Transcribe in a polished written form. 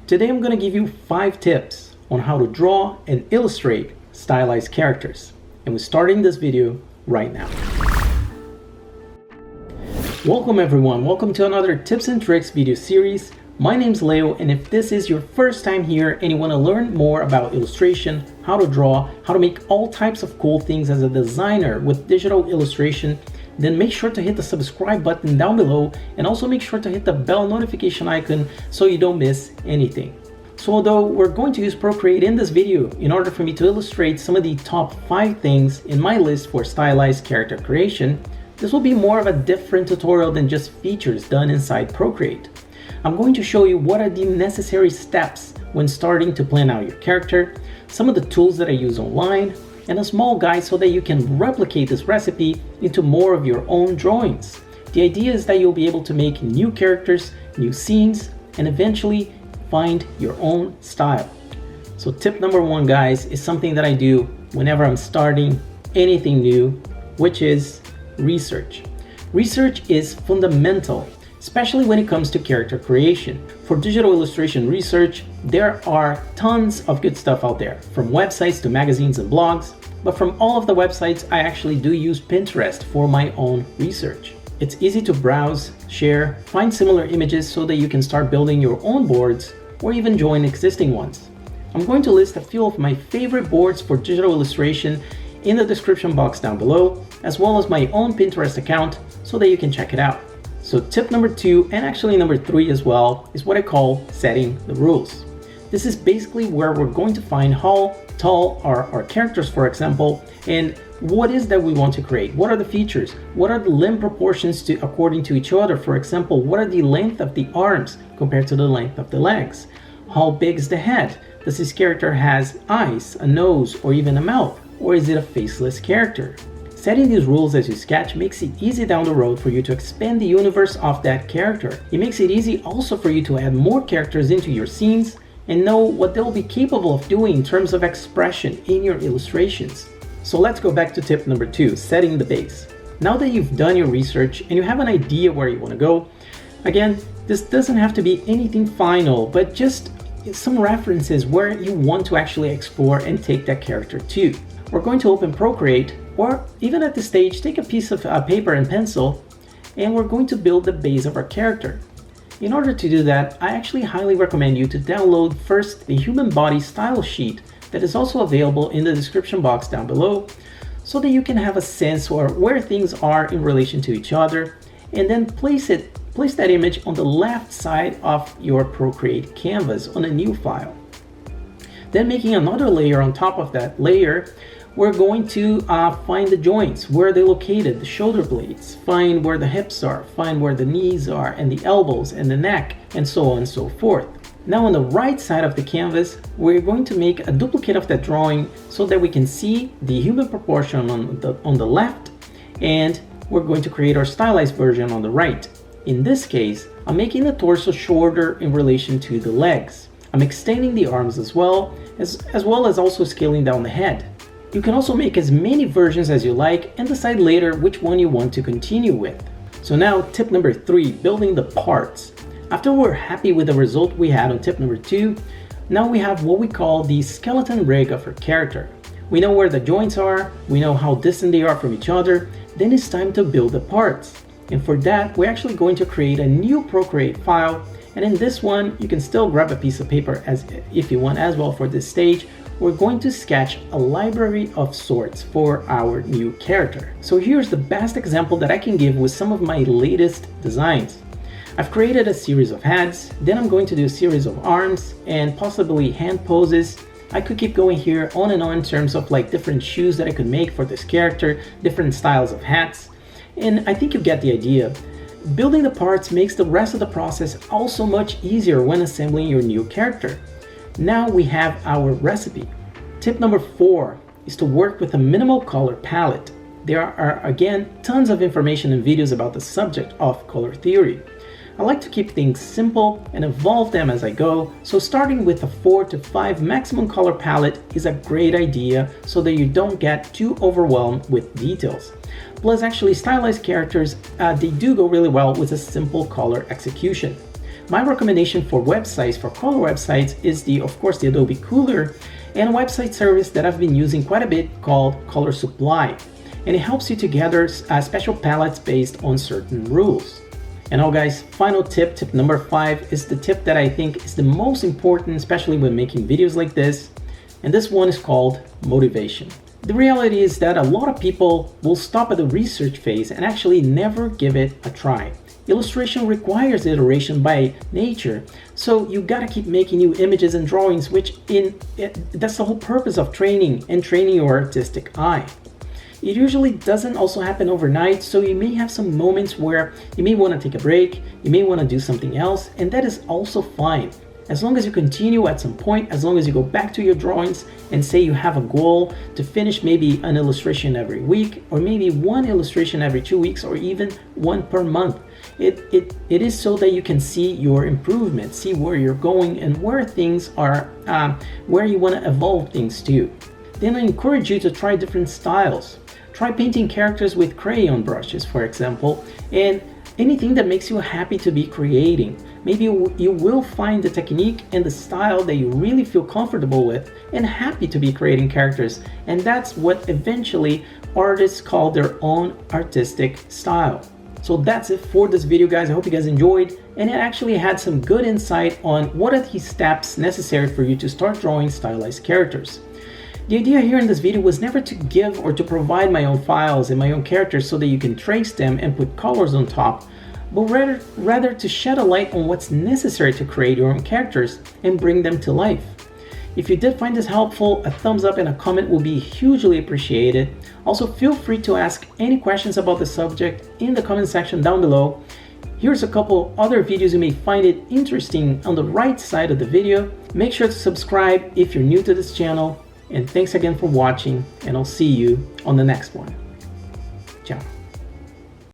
Today I'm going to give you 5 tips on how to draw and illustrate stylized characters. And we're starting this video right now. Welcome everyone, welcome to another tips and tricks video series. My name's Leo, and if this is your first time here and you want to learn more about illustration, how to draw, how to make all types of cool things as a designer with digital illustration, then make sure to hit the subscribe button down below and also make sure to hit the bell notification icon so you don't miss anything. So although we're going to use Procreate in this video in order for me to illustrate some of the top 5 things in my list for stylized character creation, this will be more of a different tutorial than just features done inside Procreate. I'm going to show you what are the necessary steps when starting to plan out your character, some of the tools that I use online, and a small guide so that you can replicate this recipe into more of your own drawings. The idea is that you'll be able to make new characters, new scenes, and eventually find your own style. So tip number 1, guys, is something that I do whenever I'm starting anything new, which is research. Research is fundamental, especially when it comes to character creation. For digital illustration research, there are tons of good stuff out there, from websites to magazines and blogs, but from all of the websites, I actually do use Pinterest for my own research. It's easy to browse, share, find similar images so that you can start building your own boards or even join existing ones. I'm going to list a few of my favorite boards for digital illustration in the description box down below, as well as my own Pinterest account so that you can check it out. So tip number 2, and actually number 3 as well, is what I call setting the rules. This is basically where we're going to find how tall are our characters, for example, and what is that we want to create. What are the features? What are the limb proportions according to each other? For example, what are the length of the arms compared to the length of the legs? How big is the head? Does this character has eyes, a nose, or even a mouth? Or is it a faceless character? Setting these rules as you sketch makes it easy down the road for you to expand the universe of that character. It makes it easy also for you to add more characters into your scenes and know what they'll be capable of doing in terms of expression in your illustrations. So let's go back to tip number 2, setting the base. Now that you've done your research and you have an idea where you want to go, again, this doesn't have to be anything final, but just some references where you want to actually explore and take that character to. We're going to open Procreate, or even at this stage, take a piece of paper and pencil, and we're going to build the base of our character. In order to do that, I actually highly recommend you to download first the human body style sheet that is also available in the description box down below, so that you can have a sense for where things are in relation to each other, and then place that image on the left side of your Procreate canvas on a new file. Then making another layer on top of that layer, we're going to find the joints, where they're located, the shoulder blades, find where the hips are, find where the knees are, and the elbows and the neck, and so on and so forth. Now on the right side of the canvas, we're going to make a duplicate of that drawing so that we can see the human proportion on the left, and we're going to create our stylized version on the right. In this case, I'm making the torso shorter in relation to the legs. I'm extending the arms as well as also scaling down the head. You can also make as many versions as you like and decide later which one you want to continue with. So now tip number 3, building the parts. After we're happy with the result we had on tip number 2, now we have what we call the skeleton rig of our character. We know where the joints are, we know how distant they are from each other, then it's time to build the parts. And for that, we're actually going to create a new Procreate file, and in this one, you can still grab a piece of paper if you want as well for this stage. We're going to sketch a library of sorts for our new character. So here's the best example that I can give with some of my latest designs. I've created a series of heads, then I'm going to do a series of arms and possibly hand poses. I could keep going here on and on in terms of like different shoes that I could make for this character, different styles of hats, and I think you get the idea. Building the parts makes the rest of the process also much easier when assembling your new character. Now we have our recipe. Tip number 4 is to work with a minimal color palette. There are again tons of information and videos about the subject of color theory. I like to keep things simple and evolve them as I go, so starting with a 4 to 5 maximum color palette is a great idea so that you don't get too overwhelmed with details. Plus, actually, stylized characters, they do go really well with a simple color execution. My recommendation for websites, for color websites, is of course the Adobe Cooler, and a website service that I've been using quite a bit called Color Supply. And it helps you to gather special palettes based on certain rules. And now guys, final tip number 5, is the tip that I think is the most important, especially when making videos like this. And this one is called motivation. The reality is that a lot of people will stop at the research phase and actually never give it a try. Illustration requires iteration by nature, so you gotta keep making new images and drawings, that's the whole purpose of training your artistic eye. It usually doesn't also happen overnight, so you may have some moments where you may want to take a break, you may want to do something else, and that is also fine. As long as you continue at some point, as long as you go back to your drawings and say you have a goal to finish maybe an illustration every week, or maybe one illustration every 2 weeks, or even one per month. It is so that you can see your improvement, see where you're going and where things are, where you want to evolve things to. Then I encourage you to try different styles. Try painting characters with crayon brushes, for example, and anything that makes you happy to be creating. Maybe you will find the technique and the style that you really feel comfortable with and happy to be creating characters. And that's what eventually artists call their own artistic style. So that's it for this video, guys. I hope you guys enjoyed, and it actually had some good insight on what are the steps necessary for you to start drawing stylized characters. The idea here in this video was never to give or to provide my own files and my own characters so that you can trace them and put colors on top, but rather to shed a light on what's necessary to create your own characters and bring them to life. If you did find this helpful, a thumbs up and a comment will be hugely appreciated. Also, feel free to ask any questions about the subject in the comment section down below. Here's a couple other videos you may find it interesting on the right side of the video. Make sure to subscribe if you're new to this channel. And thanks again for watching, and I'll see you on the next one. Ciao.